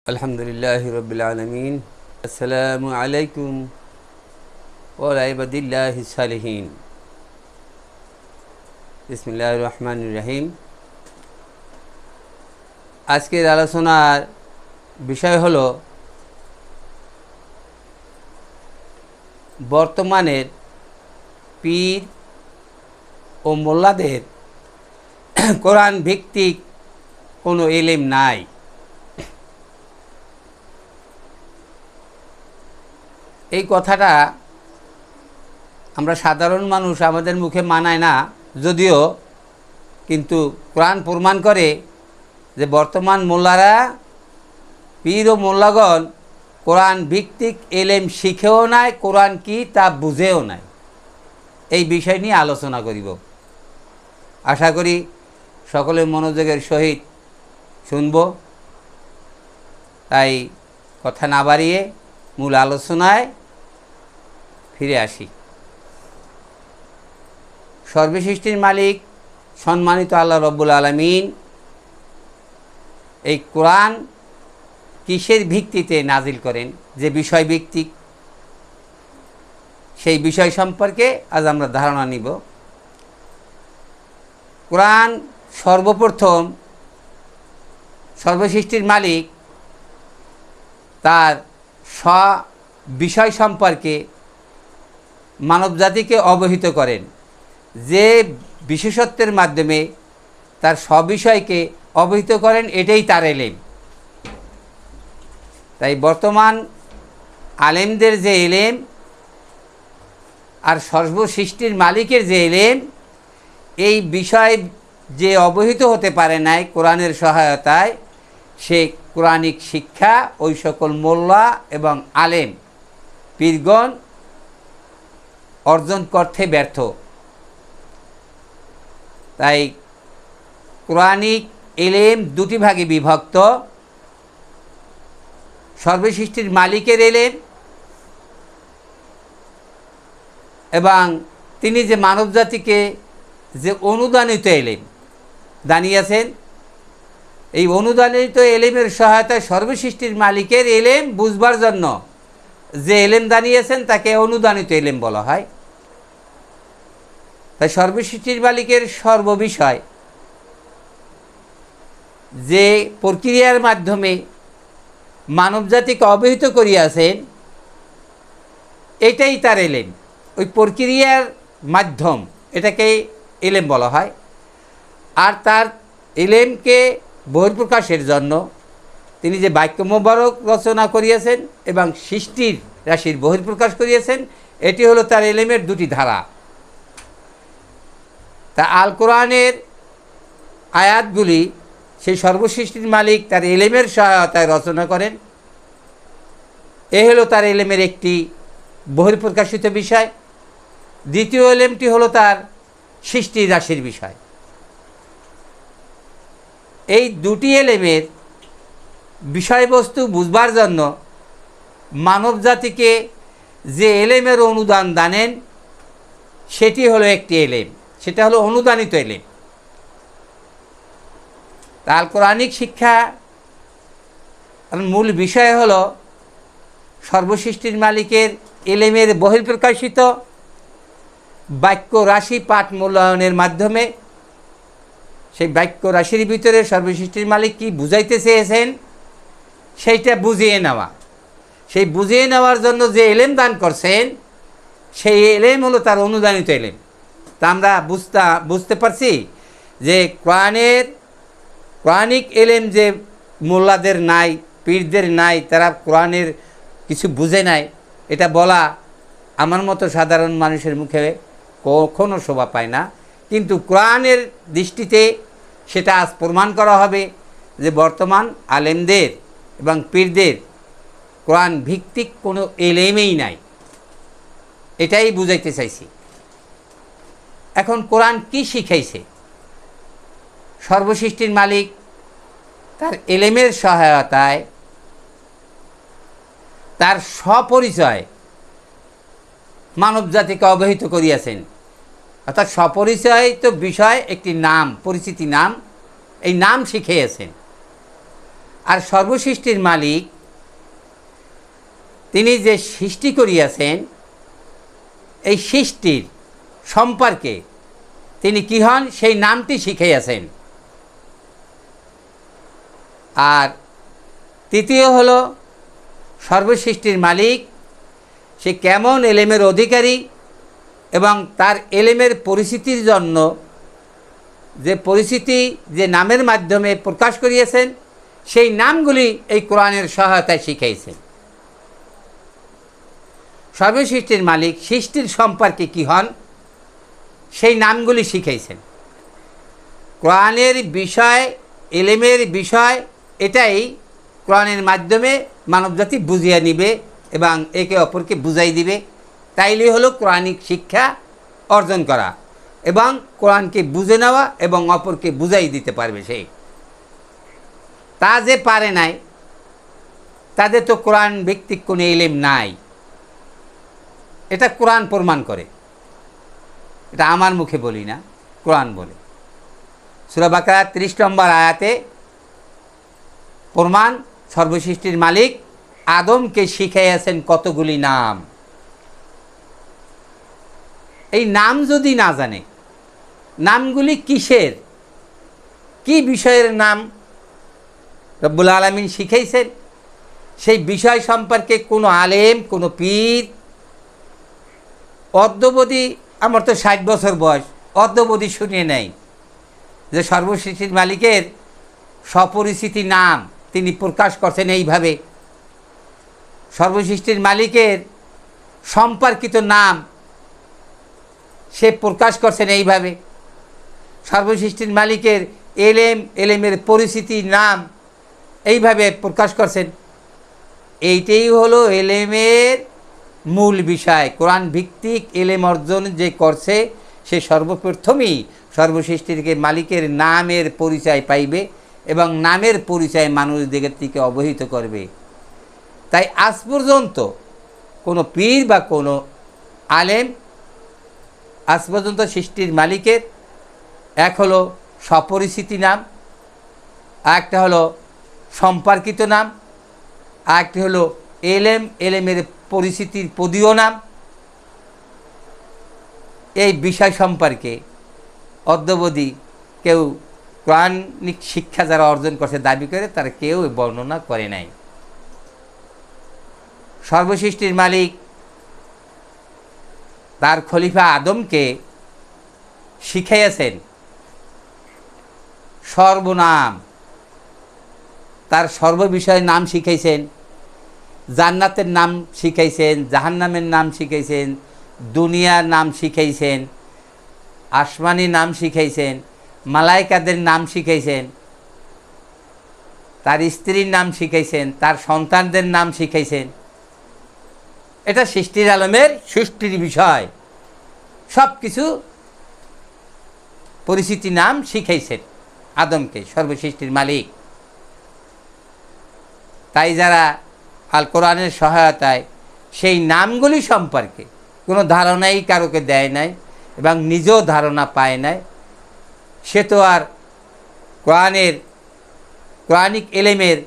আলহামদুলিল্লাহি রাব্বিল আলামিন। আসসালামু আলাইকুম ওয়া আলা ইবাদিল্লাহিস সালিহিন। বিসমিল্লাহির রহমানির রহিম। আজকের আলোচনার বিষয় হলো বর্তমানের পীর ও মোল্লাদের কোরআন ভিত্তিক কোনো ইলম নাই। এই কথাটা আমরা সাধারণ মানুষ আমাদের মুখে মানায় না, যদিও কিন্তু কোরআন প্রমাণ করে যে বর্তমান মোল্লারা, পীর ও মোল্লাগণ কোরআন ভিত্তিক ইলম শিখেও নাই, কোরআন কি তা বুঝেও নাই। এই বিষয় নিয়ে আলোচনা করিব। আশা করি সকলে মনোযোগের সহিত শুনব। তাই কথা না বাড়িয়ে মূল আলোচনায় ফিরে আসি। সর্বসৃষ্টির মালিক সম্মানিত আল্লাহ রব্বুল আলামিন এই কোরআন কিসের ভিত্তিতে নাজিল করেন, যে বিষয় ভিত্তিক, সেই বিষয় সম্পর্কে আজ আমরা ধারণা নিব। কোরআন সর্বপ্রথম সর্বসৃষ্টির মালিক তার বিষয় সম্পর্কে মানবজাতিকে অবহিত করেন, যে বিশেষত্বের মাধ্যমে তার বিষয়কে অবহিত করেন, এটাই তার ইলম। তাই বর্তমান আলেমদের যে ইলম আর সর্বসৃষ্টির মালিকের যে ইলম, এই বিষয় যে অবহিত হতে পারে নাই কোরআনের সহায়তায়, সে কোরআনিক শিক্ষা ওই সকল মোল্লা এবং আলেম পীরগণ অর্জন করতে ব্যর্থ। তাই কোরআনিক ইলম দুটি ভাগে বিভক্ত: সর্বসৃষ্টির মালিকের ইলম এবং তিনি যে মানবজাতিকে যে অনুদানিত ইলম দানিয়েছেন, এই অনুদানিত ইলমের সহায়তায় সর্বসৃষ্টির মালিকের ইলম বুঝবার জন্য যে ইলম দানিয়েছেন তাকে অনুদানিত ইলম বলা হয়। তাই সর্বসৃষ্টির মালিকের সর্ববিষয় যে প্রক্রিয়ার মাধ্যমে মানবজাতিকে অবহিত করিয়াছেন, এটাই তার ইলম। ওই প্রক্রিয়ার মাধ্যম, এটাকে ইলম বলা হয়। আর তার ইলমকে বহিঃপ্রকাশের জন্য তিনি যে বাক্য মোবারক রচনা করিয়াছেন এবং সৃষ্টির রাশির বহিঃপ্রকাশ করিয়াছেন, এটি হলো তার ইলমের দুটি ধারা। তা আল কোরআনের আয়াতগুলি সেই সর্বসৃষ্টির মালিক তার ইলমের সহায়তায় রচনা করেন। এ হলো তার ইলমের একটি বহিঃপ্রকাশিত বিষয়। দ্বিতীয় ইলমটি হলো তার সৃষ্টির রাশির বিষয়। এই দুটি ইলমের বিষয়বস্তু বুঝবার জন্য মানবজাতিকে যে ইলমের অনুদান দানেন, সেটি হলো একটি ইলম, সেটা হলো অনুদানিত ইলম। তার কোরআনিক শিক্ষা মূল বিষয় হলো সর্বসৃষ্টির মালিকের ইলমের বহিঃপ্রকাশিত বাক্য রাশি পাঠ মূল্যায়নের মাধ্যমে সেই বাক্য রাশির ভিতরে সর্বসৃষ্টির মালিক কি বুঝাইতে চেয়েছেন সেইটা বুঝিয়ে নেওয়া। সেই বুঝিয়ে নেওয়ার জন্য যে ইলম দান করছেন, সেই ইলম হলো তার অনুদানিত ইলম। তা আমরা বুঝতে পারছি যে কোরআনিক ইলম যে মোল্লাদের নাই, পীরদের নাই, তারা কোরআনের কিছু বুঝে নাই, এটা বলা আমার মতো সাধারণ মানুষের মুখে কখনো শোভা পায় না। কিন্তু কোরআনের দৃষ্টিতে সেটা আজ প্রমাণ করা হবে যে বর্তমান আলেমদের এবং পীরদের কোরআন ভিত্তিক কোনো ইলমই নাই। এটাই বুঝাইতে চাইছি। এখন কোরআন কি শিখাইছে? সর্বসৃষ্টির মালিক তার ইলমের সহায়তায় তার স্বপরিচয় মানবজাতিকে অবহিত করিয়াছেন। অর্থাৎ স্বপরিচয়িত বিষয় একটি নাম, পরিচিতি নাম, এই নাম শিখিয়েছেন। আর সর্বসৃষ্টির মালিক তিনি যে সৃষ্টি করিয়াছেন, এই সৃষ্টির সম্পর্কে তিনি কি হন সেই নামটি শিখাইয়াছেন। আর তৃতীয় হলো সর্বসৃষ্টির মালিক সে কেমন এলেমের অধিকারী এবং তার এলেমের পরিচিতির জন্য যে পরিচিতি যে নামের মাধ্যমে প্রকাশ করিয়েছেন, সেই নামগুলি এই কোরআনের সহায়তায় শিখাইছেন। সর্বসৃষ্টির মালিক সৃষ্টির সম্পর্কে কি হন সেই নামগুলি শিখাইছেন। কোরআনের বিষয়, এলেমের বিষয়, এটাই কোরআনের মাধ্যমে মানবজাতি বুঝিয়ে নিবে এবং একে অপরকে বুঝাই দিবে। তাইলে হলো কোরআনিক শিক্ষা অর্জন করা এবং কোরআনকে বুঝে নেওয়া এবং অপরকে বুঝাই দিতে পারবে। সেই তা যে পারে নাই, তাদের তো কোরআন ভিত্তিক কোনো এলেম নাই, এটা কোরআন প্রমাণ করে। এটা আমার মুখে বলি না, কোরআন বলে। সূরা বাকারা 30 নম্বর আয়াতে প্রমাণ, সর্বসৃষ্টির মালিক আদমকে শিখাইয়াছেন কতগুলি নাম। এই নাম যদি না জানে, নামগুলি কিসের, কি বিষয়ের নাম রব্বুল আলামিন শিখাইছেন, সেই বিষয় সম্পর্কে কোনো আলেম, কোনো পীর, অদ্যবধি, আমার তো 60 বছর বয়স, অদ্যবধি শুনিয়ে নেই যে সর্বসৃষ্টির মালিকের স্বপরিচিতি নাম তিনি প্রকাশ করছেন এইভাবে, সর্বসৃষ্টির মালিকের সম্পর্কিত নাম সে প্রকাশ করছেন এইভাবে, সর্বসৃষ্টির মালিকের এলেমের পরিচিতি নাম এইভাবে প্রকাশ করছেন। এইটাই হলো এলেমের মূল বিষয়। কোরআন ভিত্তিক এলেম অর্জন যে করছে সে সর্বপ্রথমই সর্বসৃষ্টির মালিকের নামের পরিচয় পাইবে এবং নামের পরিচয় মানুষদের থেকে অবহিত করবে। তাই আজ পর্যন্ত কোনো পীর বা কোনো আলেম আজ পর্যন্ত সৃষ্টির মালিকের এক হলো স্বপরিচিতি নাম, আরেকটা হলো সম্পর্কিত নাম, আরেকটি হলো এলেমের পরিচিতির পদীয় নাম, এই বিষয় সম্পর্কে অদ্যবধি কেউ কোরআনিক শিক্ষা যারা অর্জন করছে দাবি করে তারা কেউ বর্ণনা করে নাই। সর্বসৃষ্টির মালিক তার খলিফা আদমকে শিখাইয়াছেন সর্বনাম, তার সর্ববিষয়ের নাম শিখাইছেন, জান্নাতের নাম শিখাইছেন, জাহান্নামের নাম শিখাইছেন, দুনিয়ার নাম শিখাইছেন, আসমানি নাম শিখাইছেন, মালাইকাদের নাম শিখাইছেন, তার স্ত্রীর নাম শিখাইছেন, তার সন্তানদের নাম শিখাইছেন। এটা সৃষ্টির আলমের সৃষ্টির বিষয়, সব কিছু পরিচিতি নাম শিখাইছেন আদমকে সর্বসৃষ্টির মালিক। তাই যারা আল কোরআনের সহায়তায় সেই নামগুলি সম্পর্কে কোনো ধারণাই কারোকে দেয় নাই এবং নিজেও ধারণা পায় নাই, সে তো আর কোরআনিক এলেমের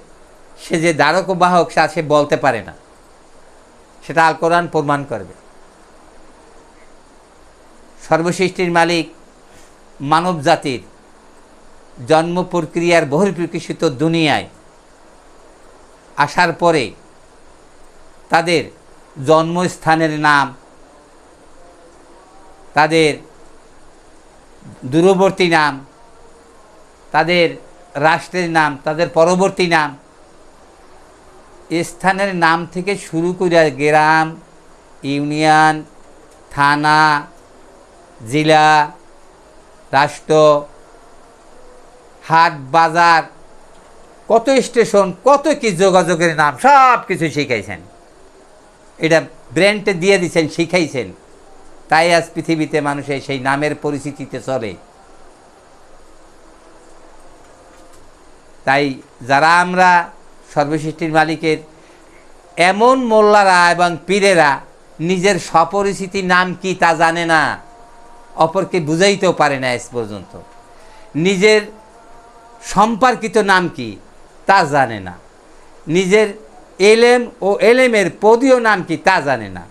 সে যে দ্বারক বাহক সে বলতে পারে না, সেটা আল কোরআন প্রমাণ করবে। সর্বসৃষ্টির মালিক মানব জাতির জন্ম প্রক্রিয়ার বহির্প্রকাশিত দুনিয়ায় আসার পরে তাদের জন্মস্থানের নাম, তাদের দূরবর্তী নাম, তাদের রাষ্ট্রের নাম, তাদের পরবর্তী নাম, স্থানের নাম থেকে শুরু করে গ্রাম, ইউনিয়ন, থানা, জেলা, রাষ্ট্র, হাট বাজার, কত স্টেশন, কত কি যোগাযোগের নাম সব কিছু শিখাইছেন। এটা ব্র্যান্ডে দিয়ে দিয়েছেন, শিখাইছেন। তাই আজ পৃথিবীতে মানুষের সেই নামের পরিচিতিতে চলে। তাই যারা আমরা সর্বসৃষ্টির মালিকের এমন মোল্লারা এবং পীরেরা নিজের স্বপরিচিতি নাম কি তা জানে না, অপরকে বুঝাইতেও পারে না আজ পর্যন্ত, নিজের সম্পর্কিত নাম কি তা জানে না, নিজের এলেম ও এলেমের পদীয় নাম কি তা জানে না,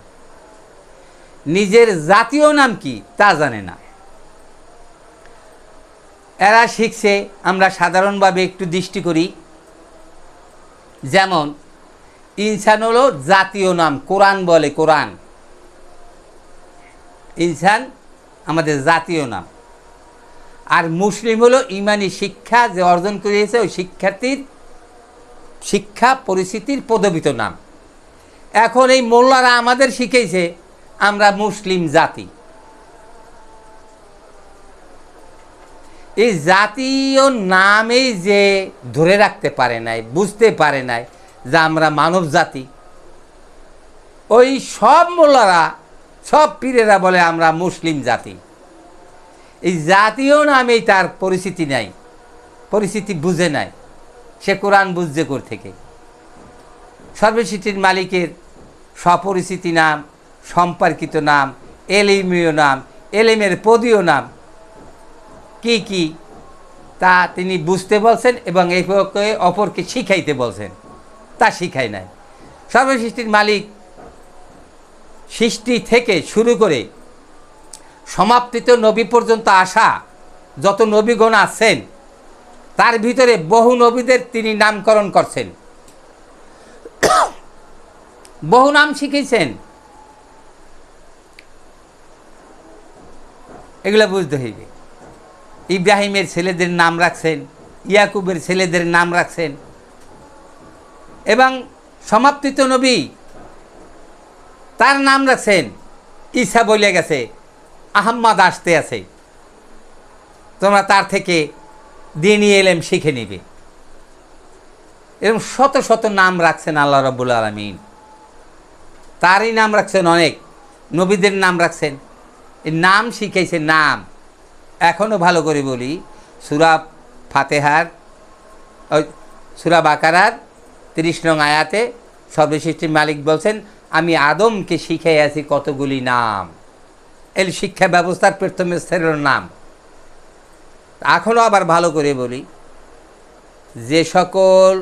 নিজের জাতীয় নাম কি তা জানে না। এরা শিখছে, আমরা সাধারণভাবে একটু দৃষ্টি করি, যেমন ইনসান হলো জাতীয় নাম, কোরআন বলে, কোরআন ইনসান আমাদের জাতীয় নাম। আর মুসলিম হলো ইমানি শিক্ষা যে অর্জন করিয়েছে ওই শিক্ষার্থীর শিক্ষা পরিস্থিতির পদবিত নাম। এখন এই মোল্লারা আমাদের শিখেছে আমরা মুসলিম জাতি। এই জাতীয় নামেই যে ধরে রাখতে পারে নাই, বুঝতে পারে নাই যে আমরা মানব জাতি, ওই সব মোল্লারা, সব পীরেরা বলে আমরা মুসলিম জাতি। এই জাতীয় নামেই তার পরিস্থিতি নাই, পরিস্থিতি বুঝে নাই, সে কোরআন বুঝছে কোর থেকে। সর্বসৃষ্টির মালিকের স্বপরিচিতি নাম, সম্পর্কিত নাম, এলিমীয় নাম, এলেমের পদীয় নাম কি কি তা তিনি বুঝতে বলছেন এবং এই অপরকে শিখাইতে বলছেন, তা শিখাই নাই। সর্বসৃষ্টির মালিক সৃষ্টি থেকে শুরু করে সমাপ্তিত নবী পর্যন্ত আসা যত নবীগণ আছেন তার ভিতরে বহু নবীদের তিনি নামকরণ করছেন, বহু নাম শিখেছেন। এগুলো বুঝতে হইবে। ইব্রাহিমের ছেলেদের নাম রাখছেন, ইয়াকুবের ছেলেদের নাম রাখছেন, এবং সমাপ্তিত নবী তার নাম রাখছেন। ঈসা বলে গেছে আহম্মদ আসতে আছে, তোমরা তার থেকে দ্বীনি এলেম শিখে নিবে। এরকম শত শত নাম রাখছেন আল্লাহ রাব্বুল আলামিন। তারই নাম রাখছেন অনেক, নবীদের নাম রাখছেন, এই নাম শিখাইছে নাম। এখনও ভালো করে বলি, সূরা ফাতিহার সূরা বাকারার 30 নং আয়াতে সর্বসৃষ্টির মালিক বলছেন আমি আদমকে শিখাই আছি কতগুলি নাম। এই শিক্ষা ব্যবস্থার প্রথম স্তরের নাম। এখনও আবার ভালো করে বলি, যে সকল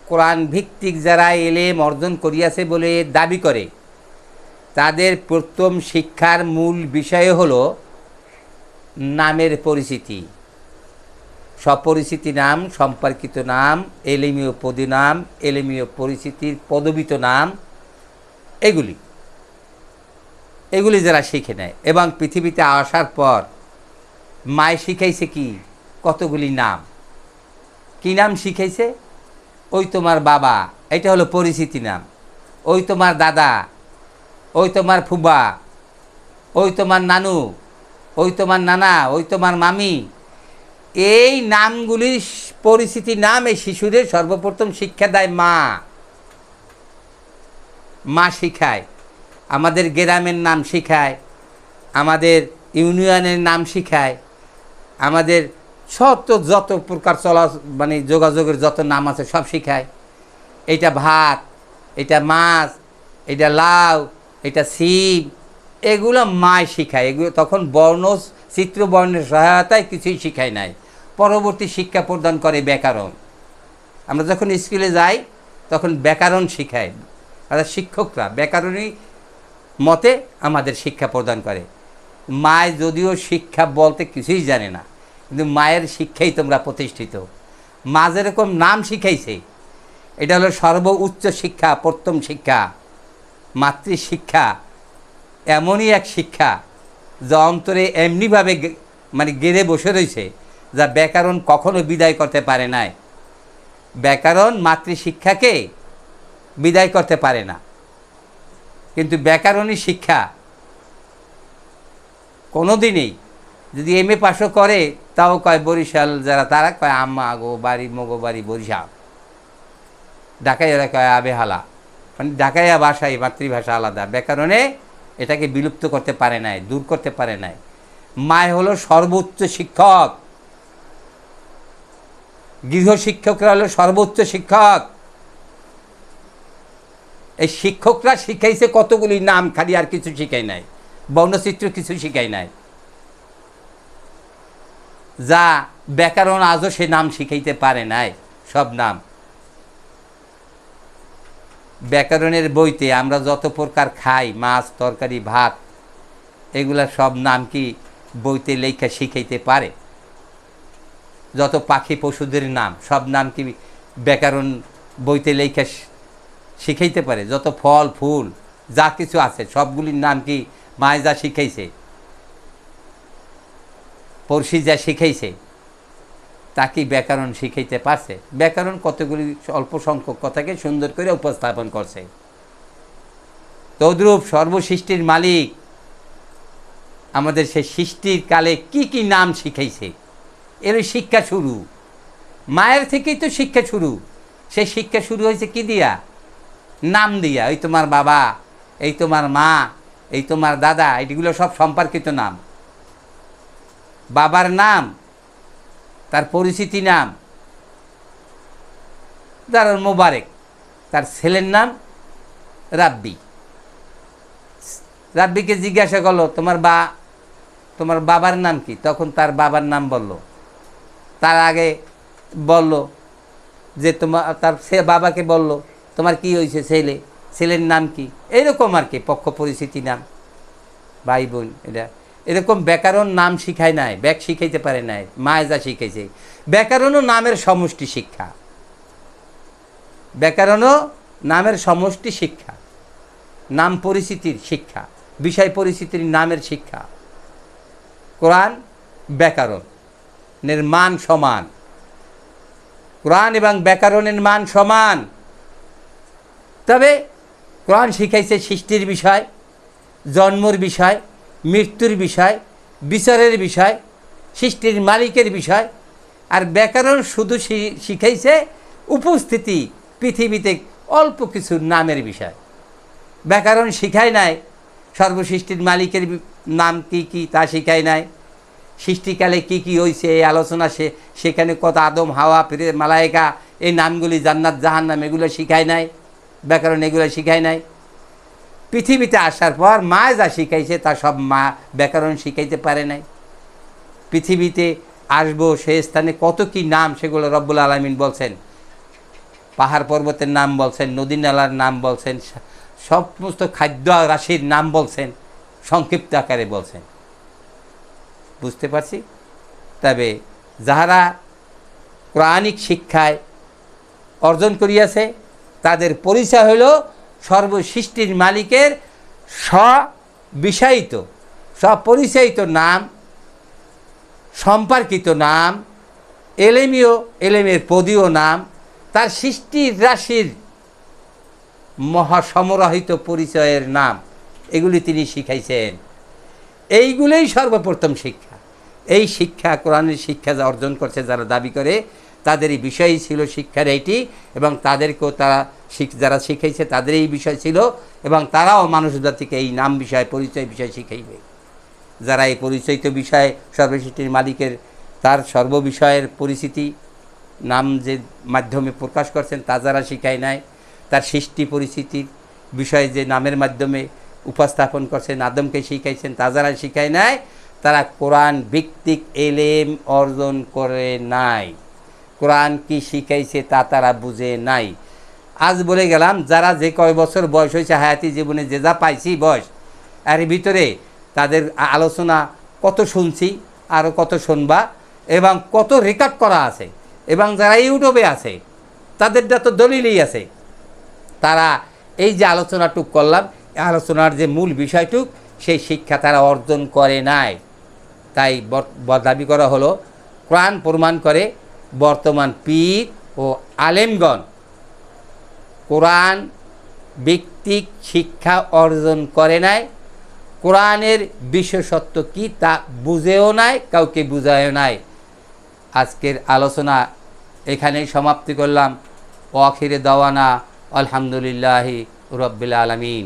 কোরআন ভিত্তিক যারা এলেম অর্জন করিয়াছে বলে দাবি করে, তাদের প্রথম শিক্ষার মূল বিষয় হলো নামের পরিচিতি, স্বপরিচিতি নাম, সম্পর্কিত নাম, এলেমীয় পদী নাম, এলেমীয় পরিচিতির পদবিত নাম, এগুলি যারা শিখে নেয়। এবং পৃথিবীতে আসার পর মায় শিখাইছে কি কতগুলি নাম। কি নাম শিখাইছে? ওই তোমার বাবা, এটা হলো পরিচিতি নাম। ওই তোমার দাদা, ওই তোমার ফুবা, ওই তোমার নানু, ওই তোমার নানা, ওই তোমার মামি, এই নামগুলির পরিচিতি নাম এই শিশুদের সর্বপ্রথম শিক্ষা দেয় মা। মা শিখায়, আমাদের গ্রামের নাম শিখায়, আমাদের ইউনিয়নের নাম শিখায়, আমাদের যত প্রকার মানে যোগাযোগের যত নাম আছে সব শিখায়। এটা ভাত, এটা মাছ, এটা লাউ, এটা সিম, এগুলো মায় শিখায়। এগুলো তখন চিত্র বর্ণের সহায়তায় কিছুই শিখায় নাই। পরবর্তী শিক্ষা প্রদান করে ব্যাকরণ। আমরা যখন স্কুলে যাই তখন ব্যাকরণ শিখায়, অর্থাৎ শিক্ষকরা ব্যাকরণী মতে আমাদের শিক্ষা প্রদান করে। মায় যদিও শিক্ষা বলতে কিছুই জানে না, কিন্তু মায়ের শিক্ষাই তোমরা প্রতিষ্ঠিত। মা যেরকম নাম শিখাইছে, এটা হলো সর্বোচ্চ শিক্ষা, প্রথম শিক্ষা। মাতৃশিক্ষা এমনই এক শিক্ষা যা অন্তরে এমনিভাবে মানে গেড়ে বসে রয়েছে, যা ব্যাকরণ কখনো বিদায় করতে পারে নাই। ব্যাকরণ মাতৃশিক্ষাকে বিদায় করতে পারে না, কিন্তু ব্যাকরণী শিক্ষা কোনো দিনই যদি MA পাশও করে তাও কয় বরিশাল যারা, তারা কয় আম্মা গো বাড়ি মগো বাড়ি বরিশাল। ঢাকাইয়ারা কয় আবেহালা, মানে ঢাকাইয়া ভাষায় মাতৃভাষা আলাদা। ব্যাকরণে এটাকে বিলুপ্ত করতে পারে নাই, দূর করতে পারে নাই। মায় হলো সর্বোচ্চ শিক্ষক, গৃহশিক্ষকরা হলো সর্বোচ্চ শিক্ষক। এই শিক্ষকরা শিখাইছে কতগুলি নাম, খালি আর কিছু শিখাই নাই, বর্ণচিত্র কিছু শিখাই নাই, যা ব্যাকরণ আজও সে নাম শিখাইতে পারে নাই। সব নাম। ব্যাকরণের বইতে আমরা যত প্রকার খাই, মাছ, তরকারি, ভাত, এগুলা সব নাম কি বইতে লেখা শিখাইতে পারে? যত পাখি পশুদের নাম, সব নাম কি ব্যাকরণ বইতে লেখা শিখাইতে পারে? যত ফল ফুল যা কিছু আছে সবগুলির নাম কি মায় যা শিখাইছে, পড়শি যা শিখাইছে, তা কি ব্যাকরণ শিখাইতে পারছে? ব্যাকরণ কতগুলি অল্প সংখ্যক কথাকে সুন্দর করে উপস্থাপন করছে। তদ্রূপ সর্বসৃষ্টির মালিক আমাদের সে সৃষ্টির কালে কি কি নাম শিখাইছে, এর শিক্ষা শুরু। মায়ের থেকেই তো শিক্ষা শুরু। সেই শিক্ষা শুরু হয়েছে কি দিয়া? নাম দিয়া। এই তোমার বাবা, এই তোমার মা, এই তোমার দাদা, এইগুলো সব সম্পর্কিত নাম। বাবার নাম, তার পরিচিতি নাম, তার মোবারক, তার ছেলের নাম রাব্বি। রাব্বিকে জিজ্ঞাসা করলো তোমার বাবার নাম কি? তখন তার বাবার নাম বলল। তার আগে বলল যে সে বাবাকে বলল তোমার কি হয়েছে ছেলের নাম কি? এইরকম আর কি পক্ষ পরিচিতি নাম, ভাই বোন। এরকম ব্যাকরণ নাম শিখায় নাই, ব্যাক শিখাইতে পারে নাই, মায় যা শিখাইছে। ব্যাকরণও নামের সমষ্টি শিক্ষা, ব্যাকরণও নামের সমষ্টি শিক্ষা, নাম পরিচিতির শিক্ষা, বিষয় পরিচিতির নামের শিক্ষা। কোরআন ব্যাকরণের মান সমান, কোরআন এবং ব্যাকরণের মান সমান। তবে কোরআন শিখাইছে সৃষ্টির বিষয়, জন্মর বিষয়, মৃত্যুর বিষয়, বিচারের বিষয়, সৃষ্টির মালিকের বিষয়। আর ব্যাকরণ শুধু শিখাইছে উপস্থিতি পৃথিবীতে অল্প কিছু নামের বিষয়। ব্যাকরণ শিখায় নাই সর্বসৃষ্টির মালিকের নাম কি কি তা শিখায় নাই। সৃষ্টিকালে কি কি হয়েছে এই আলোচনা, সেখানে কত আদম হাওয়া ফিরে মালায়েকা, এই নামগুলি জান্নাত জাহান্নাম, এগুলো শিখায় নাই। ব্যাকরণ এগুলো শিখায় নাই। পৃথিবীতে আসার পর মা যা শিখাইছে তা সব মা ব্যাকরণ শিখাইতে পারে নাই। পৃথিবীতে আসবো সে স্থানে কত কি নাম, সেগুলো রব্বুল আলামিন বলছেন। পাহাড় পর্বতের নাম বলছেন, নদী নালার নাম বলছেন, সমস্ত খাদ্য রাশির নাম বলছেন, সংক্ষিপ্ত আকারে বলছেন। বুঝতে পারছি? তবে যাহারা কোরআনিক শিক্ষায় অর্জন করিয়াছে তাদের পরিচয় হইল সর্বসৃষ্টির মালিকের স্ববিষয়িত, স্বপরিচয়িত নাম, সম্পর্কিত নাম, এলেমের পদীয় নাম, তার সৃষ্টির রাশির মহাসমরাহিত পরিচয়ের নাম, এগুলি তিনি শিখাইছেন। এইগুলোই সর্বপ্রথম শিক্ষা। এই শিক্ষা, কোরআনের শিক্ষা যা অর্জন করছে যারা দাবি করে, তাদেরই বিষয়ই ছিল শিক্ষার এইটি, এবং তাদেরকেও যারা শিখাইছে তাদের এই বিষয় ছিল, এবং তারাও মানুষ জাতিকে এই নাম বিষয়, পরিচয় বিষয় শিখাইবে। যারা এই পরিচয়িত বিষয় সর্বসৃষ্টির মালিকের তার সর্ববিষয়ের পরিচিতি নাম যে মাধ্যমে প্রকাশ করছেন তা যারা শিখায় নাই, তার সৃষ্টি পরিচিতির বিষয় যে নামের মাধ্যমে উপস্থাপন করছেন, আদমকে শিখাইছেন, তা যারা শিখায় নাই, তারা কোরআন ভিত্তিক এলেম অর্জন করে নাই। কোরআন কি শিখাইছে তা তারা বুঝে নাই। আজ বলে গেলাম, যারা যে কয় বছর বয়স হয়েছে হায়াতি জীবনে যে যা পাইছি বয়স, এর ভিতরে তাদের আলোচনা কত শুনছি, আরও কত শুনবা, এবং কত রেকর্ড করা আছে, এবং যারা ইউটিউবে আছে তাদেরটা তো দলিলই আছে। তারা এই যে আলোচনাটুক করলাম, আলোচনার যে মূল বিষয়টুক, সেই শিক্ষা তারা অর্জন করে নাই। তাই দাবি করা হলো, কোরআন প্রমাণ করে বর্তমান পীর ও আলেমগণ কোরআন ভিত্তিক শিক্ষা অর্জন করে নাই, কোরআনের বিশেষত্ব কি তা বুঝেও নাই, কাউকে বুঝায়ও নাই। আজকের আলোচনা এখানেই সমাপ্তি করলাম। ও আখিরে দাওয়ানা আলহামদুলিল্লাহি রাব্বিল আলামিন।